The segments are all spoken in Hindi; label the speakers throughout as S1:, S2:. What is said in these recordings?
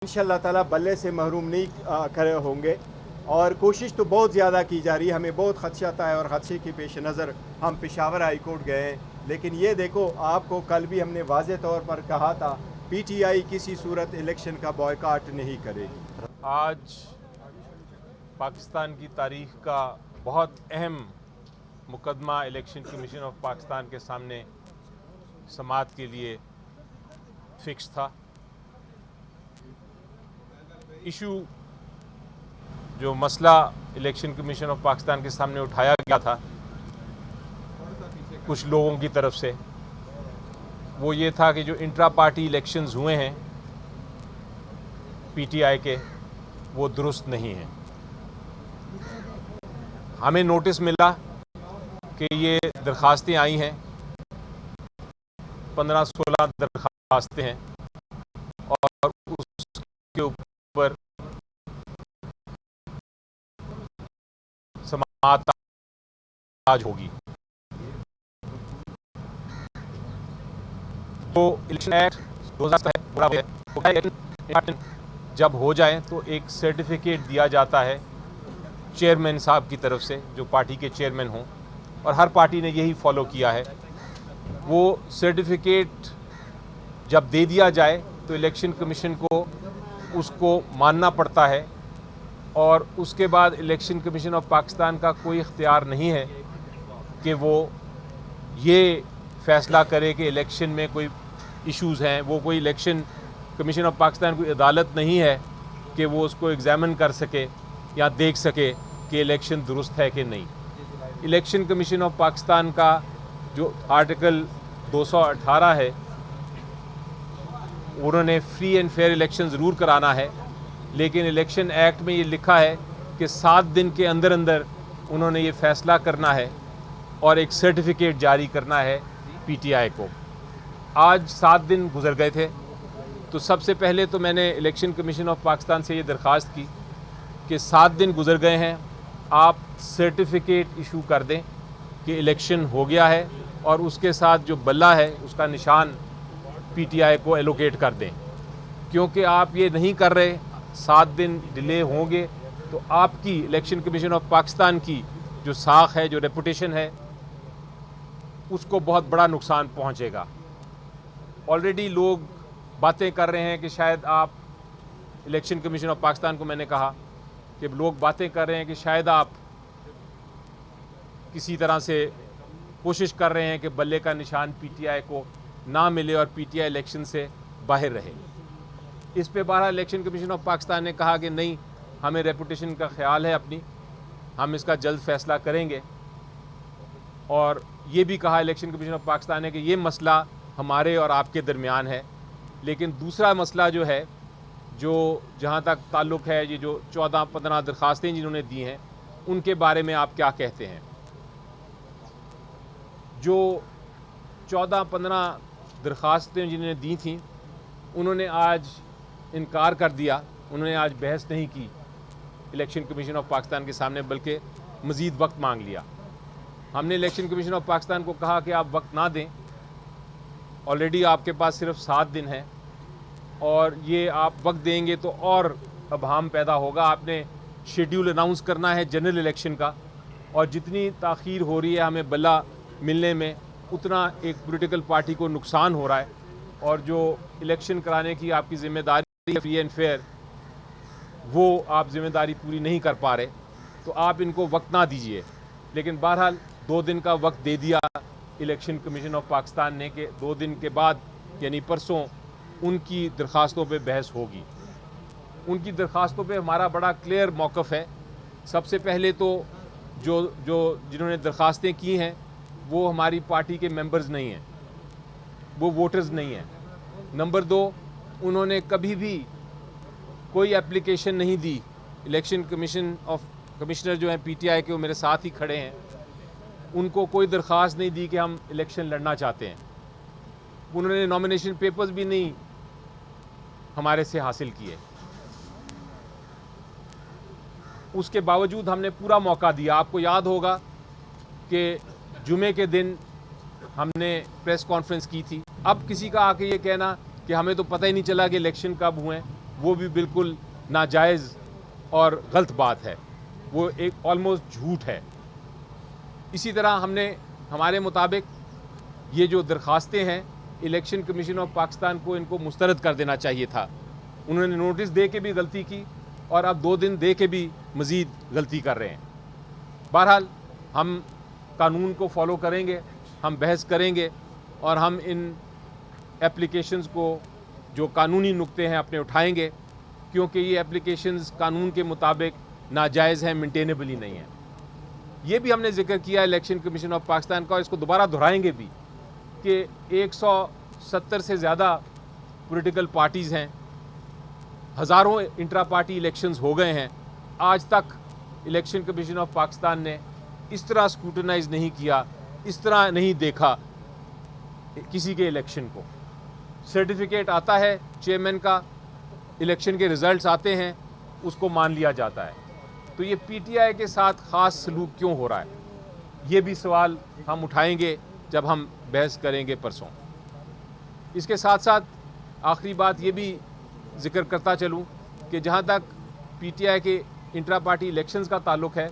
S1: इंशाअल्लाह ताला बल्ले से महरूम नहीं करे होंगे और कोशिश तो बहुत ज़्यादा की जा रही है। हमें बहुत खदशाता है और खदशे के पेश नज़र हम पेशावर हाई कोर्ट गए हैं। लेकिन ये देखो, आपको कल भी हमने वाज़े तौर पर कहा था पीटीआई किसी सूरत इलेक्शन का बॉयकॉट नहीं करेगी।
S2: आज पाकिस्तान की तारीख का बहुत अहम मुकदमा इलेक्शन कमीशन ऑफ पाकिस्तान के सामने समाअत के लिए फिक्स था। इशू जो मसला इलेक्शन कमीशन ऑफ पाकिस्तान के सामने उठाया गया था कुछ लोगों की तरफ से, वो ये था कि जो इंट्रा पार्टी इलेक्शंस हुए हैं पीटीआई के, वो दुरुस्त नहीं हैं। हमें नोटिस मिला कि ये दरखास्तें आई हैं, 15-16 दरखास्तें हैं और उसके ऊपर समाअत आज होगी। तो इलेक्शन एक्ट 2007 जब हो जाए तो एक सर्टिफिकेट दिया जाता है चेयरमैन साहब की तरफ से, जो पार्टी के चेयरमैन हों, और हर पार्टी ने यही फॉलो किया है। वो सर्टिफिकेट जब दे दिया जाए तो इलेक्शन कमीशन को उसको मानना पड़ता है और उसके बाद इलेक्शन कमीशन ऑफ पाकिस्तान का कोई इख्तियार नहीं है कि वो ये फ़ैसला करे कि इलेक्शन में कोई इश्यूज़ हैं। वो कोई इलेक्शन कमीशन ऑफ पाकिस्तान कोई अदालत नहीं है कि वो उसको एग्ज़ामिन कर सके या देख सके कि इलेक्शन दुरुस्त है कि नहीं। इलेक्शन कमीशन ऑफ पाकिस्तान का जो आर्टिकल 218 है, उन्होंने फ्री एंड फेयर इलेक्शन ज़रूर कराना है, लेकिन इलेक्शन एक्ट में ये लिखा है कि 7 दिन के अंदर अंदर उन्होंने ये फ़ैसला करना है और एक सर्टिफिकेट जारी करना है पीटीआई को। आज 7 दिन गुजर गए थे, तो सबसे पहले तो मैंने इलेक्शन कमीशन ऑफ पाकिस्तान से ये दरख्वास्त की कि 7 दिन गुजर गए हैं, आप सर्टिफिकेट इशू कर दें कि इलेक्शन हो गया है और उसके साथ जो बल्ला है उसका निशान पीटीआई को एलोकेट कर दें। क्योंकि आप ये नहीं कर रहे, 7 दिन डिले होंगे तो आपकी इलेक्शन कमीशन ऑफ पाकिस्तान की जो साख है, जो रेपुटेशन है, उसको बहुत बड़ा नुकसान पहुंचेगा। ऑलरेडी लोग बातें कर रहे हैं कि शायद आप इलेक्शन कमीशन ऑफ पाकिस्तान को, मैंने कहा कि लोग बातें कर रहे हैं कि शायद आप किसी तरह से कोशिश कर रहे हैं कि बल्ले का निशान पीटीआई को ना मिले और पीटीआई इलेक्शन से बाहर रहे। इस पे बहरहाल इलेक्शन कमीशन ऑफ पाकिस्तान ने कहा कि नहीं, हमें रेपुटेशन का ख्याल है अपनी, हम इसका जल्द फैसला करेंगे। और ये भी कहा इलेक्शन कमीशन ऑफ पाकिस्तान ने कि ये मसला हमारे और आपके दरमियान है। लेकिन दूसरा मसला जो है, जो जहाँ तक ताल्लुक़ है, ये जो 14-15 दरख्वास्तें जिन्होंने दी हैं, उनके बारे में आप क्या कहते हैं? जो 14-15 दरख्वास्तें जिन्होंने दी थी, उन्होंने आज इनकार कर दिया। उन्होंने आज बहस नहीं की इलेक्शन कमीशन ऑफ पाकिस्तान के सामने, बल्कि मज़ीद वक्त मांग लिया। हमने इलेक्शन कमीशन ऑफ पाकिस्तान को कहा कि आप वक्त ना दें, ऑलरेडी आपके पास सिर्फ 7 दिन है और ये आप वक्त देंगे तो और अभाम पैदा होगा। आपने शेड्यूल अनाउंस करना है जनरल इलेक्शन का, और जितनी ताख़ीर हो रही है हमें बल्ला मिलने में, उतना एक पॉलिटिकल पार्टी को नुकसान हो रहा है। और जो इलेक्शन कराने की आपकी ज़िम्मेदारी है फ्री एंड फेयर, वो आप ज़िम्मेदारी पूरी नहीं कर पा रहे, तो आप इनको वक्त ना दीजिए। लेकिन बहरहाल 2 दिन का वक्त दे दिया इलेक्शन कमीशन ऑफ पाकिस्तान ने कि 2 दिन के बाद यानी परसों उनकी दरख्वास्तों पे बहस होगी। उनकी दरख्वास्तों पे हमारा बड़ा क्लियर मौक़िफ़ है। सबसे पहले तो जिन्होंने दरख्वास्तें की हैं वो हमारी पार्टी के मेंबर्स नहीं हैं, वो वोटर्स नहीं हैं। नंबर 2, उन्होंने कभी भी कोई एप्लीकेशन नहीं दी। इलेक्शन कमिश्नर जो हैं पीटीआई के, वो मेरे साथ ही खड़े हैं, उनको कोई दरख्वास्त नहीं दी कि हम इलेक्शन लड़ना चाहते हैं। उन्होंने नॉमिनेशन पेपर्स भी नहीं हमारे से हासिल किए। उसके बावजूद हमने पूरा मौका दिया। आपको याद होगा कि जुमे के दिन हमने प्रेस कॉन्फ्रेंस की थी। अब किसी का आके ये कहना कि हमें तो पता ही नहीं चला कि इलेक्शन कब हुए, वो भी बिल्कुल नाजायज़ और गलत बात है, वो एक ऑलमोस्ट झूठ है। इसी तरह हमने हमारे मुताबिक ये जो दरखास्तें हैं इलेक्शन कमीशन ऑफ पाकिस्तान को इनको मुस्तरद कर देना चाहिए था। उन्होंने नोटिस दे के भी गलती की और अब 2 दिन दे के भी मज़ीद गलती कर रहे हैं। बहरहाल हम कानून को फॉलो करेंगे, हम बहस करेंगे और हम इन एप्लीकेशंस को जो कानूनी नुक्ते हैं अपने उठाएंगे, क्योंकि ये एप्लीकेशंस कानून के मुताबिक नाजायज़ हैं, मेंटेनेबल ही नहीं है। ये भी हमने जिक्र किया इलेक्शन कमीशन ऑफ पाकिस्तान का, इसको दोबारा दोहराएंगे भी कि 170 से ज़्यादा पॉलिटिकल पार्टीज़ हैं, हज़ारों इंट्रा पार्टी इलेक्शंस हो गए हैं। आज तक इलेक्शन कमीशन ऑफ पाकिस्तान ने इस तरह स्क्रूटनाइज नहीं किया, इस तरह नहीं देखा किसी के इलेक्शन को। सर्टिफिकेट आता है चेयरमैन का, इलेक्शन के रिज़ल्ट्स आते हैं, उसको मान लिया जाता है। तो ये पीटीआई के साथ ख़ास सलूक क्यों हो रहा है, ये भी सवाल हम उठाएंगे जब हम बहस करेंगे परसों। इसके साथ साथ आखिरी बात ये भी जिक्र करता चलूँ कि जहाँ तक पीटीआई के इंट्रा पार्टी इलेक्शंस का ताल्लुक़ है,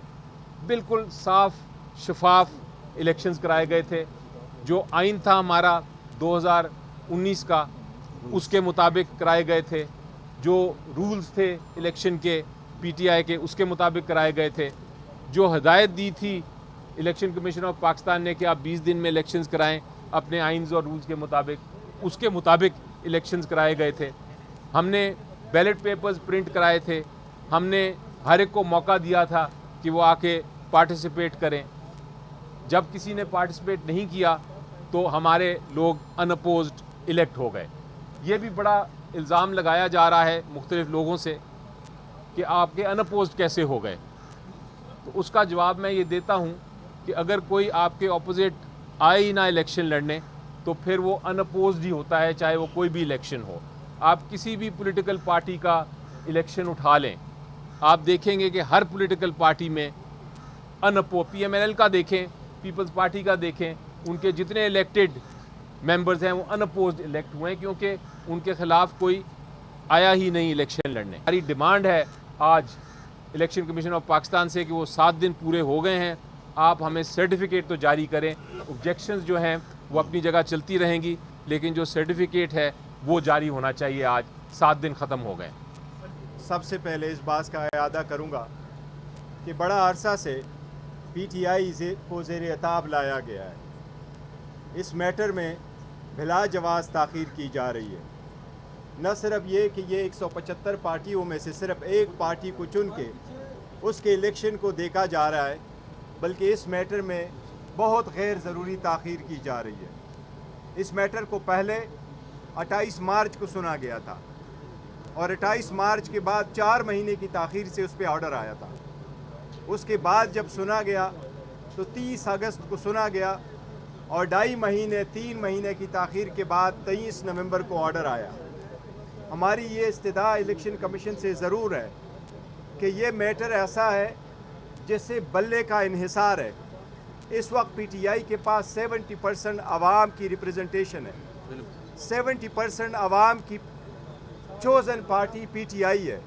S2: बिल्कुल साफ शफाफ इलेक्शंस कराए गए थे। जो आइन था हमारा 2019 का, उसके मुताबिक कराए गए थे। जो रूल्स थे इलेक्शन के पीटीआई के, उसके मुताबिक कराए गए थे। जो हदायत दी थी इलेक्शन कमीशन ऑफ पाकिस्तान ने कि आप 20 दिन में इलेक्शंस कराएं अपने आइन्स और रूल्स के मुताबिक, उसके मुताबिक इलेक्शंस कराए गए थे। हमने बैलेट पेपर्स प्रिंट कराए थे, हमने हर एक को मौका दिया था कि वो आके पार्टिसिपेट करें। जब किसी ने पार्टिसिपेट नहीं किया तो हमारे लोग अनअपोज्ड इलेक्ट हो गए। ये भी बड़ा इल्ज़ाम लगाया जा रहा है मुख्तलिफ लोगों से कि आपके अनअपोज्ड कैसे हो गए। तो उसका जवाब मैं ये देता हूँ कि अगर कोई आपके ऑपोजिट आए ही ना इलेक्शन लड़ने तो फिर वो अनअपोज्ड ही होता है, चाहे वो कोई भी इलेक्शन हो। आप किसी भी पॉलिटिकल पार्टी का इलेक्शन उठा लें, आप देखेंगे कि हर पॉलिटिकल पार्टी में पीएमएल का देखें, पीपल्स पार्टी का देखें, उनके जितने इलेक्टेड मेंबर्स हैं वो अनअपोज्ड इलेक्ट हुए हैं, क्योंकि उनके खिलाफ कोई आया ही नहीं इलेक्शन लड़ने। हमारी डिमांड है आज इलेक्शन कमीशन ऑफ पाकिस्तान से कि वो 7 दिन पूरे हो गए हैं, आप हमें सर्टिफिकेट तो जारी करें। ऑब्जेक्शंस जो हैं वो अपनी जगह चलती रहेंगी, लेकिन जो सर्टिफिकेट है वो जारी होना चाहिए। आज 7 दिन ख़त्म हो गए।
S1: सबसे पहले इस बात का इरादा करूँगा कि बड़ा अरसा से पीटीआई को ज़ेर अताब लाया गया है। इस मैटर में बिला जवाज़ ताख़ीर की जा रही है। न सिर्फ ये कि ये 175 पार्टियों में से सिर्फ एक पार्टी को चुन के उसके इलेक्शन को देखा जा रहा है, बल्कि इस मैटर में बहुत गैर ज़रूरी ताख़ीर की जा रही है। इस मैटर को पहले 28 मार्च को सुना गया था और 28 मार्च के बाद 4 महीने की ताख़ीर से उस पर ऑर्डर आया था। उसके बाद जब सुना गया तो 30 अगस्त को सुना गया और 3 महीने की ताख़ीर के बाद 23 नवंबर को ऑर्डर आया। हमारी ये इस्तदा इलेक्शन कमीशन से ज़रूर है कि ये मैटर ऐसा है जिससे बल्ले का इन्हिसार है। इस वक्त पीटीआई के पास 70% आवाम की रिप्रेजेंटेशन है। 70% आवाम की चोज़न पार्टी पीटीआई है।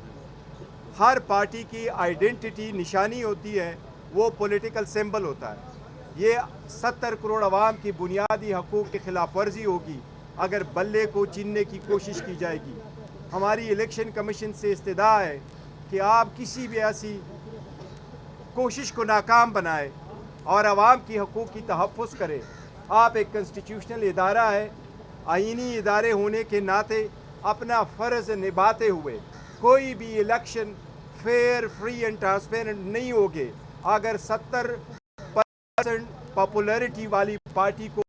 S1: हर पार्टी की आइडेंटिटी निशानी होती है, वो पॉलिटिकल सिंबल होता है। ये 70 करोड़ आवाम की बुनियादी हकूक़ की खिलाफ वर्जी होगी अगर बल्ले को छीनने की कोशिश की जाएगी। हमारी इलेक्शन कमीशन से इस्तदा है कि आप किसी भी ऐसी कोशिश को नाकाम बनाए और आवाम की हकूक़ की तहफ़्फ़ुज़ करें। आप एक कॉन्स्टिट्यूशनल इदारा है, आइनी इदारे होने के नाते अपना फ़र्ज़ निभाते हुए कोई भी election fair, free and transparent नहीं होगे अगर 70% पॉपुलैरिटी वाली पार्टी को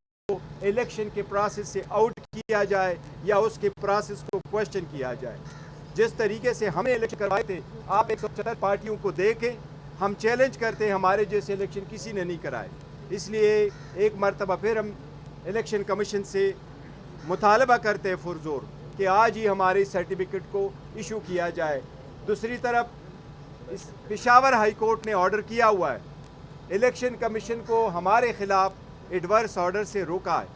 S1: इलेक्शन के प्रोसेस से आउट किया जाए या उसके प्रोसेस को क्वेश्चन किया जाए। जिस तरीके से हमने इलेक्शन करवाए थे, आप 174 पार्टियों को देखें, हम चैलेंज करते हैं हमारे जैसे इलेक्शन किसी ने नहीं कराए। इसलिए एक मरतबा फिर हम इलेक्शन कमीशन से मुतालबा करते हैं पुरजोर कि आज ही हमारे सर्टिफिकेट को इशू किया जाए। दूसरी तरफ इस पेशावर हाई कोर्ट ने ऑर्डर किया हुआ है, इलेक्शन कमीशन को हमारे ख़िलाफ़ एडवर्स ऑर्डर से रोका है,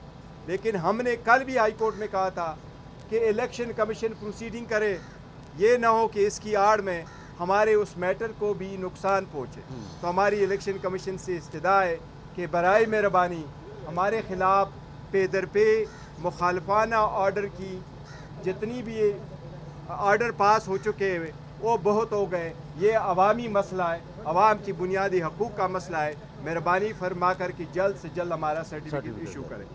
S1: लेकिन हमने कल भी हाई कोर्ट में कहा था कि इलेक्शन कमीशन प्रोसीडिंग करे ये ना हो कि इसकी आड़ में हमारे उस मैटर को भी नुकसान पहुँचे। तो हमारी इलेक्शन कमीशन से इस्तदा है कि बराए मेहरबानी हमारे ख़िलाफ़ पे दर पे मुखालफाना ऑर्डर की जितनी भी ऑर्डर पास हो चुके हैं वो बहुत हो गए। ये अवामी मसला है, अवाम की बुनियादी हकूक़ का मसला है। मेहरबानी फरमा कर कि जल्द से जल्द हमारा सर्टिफिकेट इशू करें।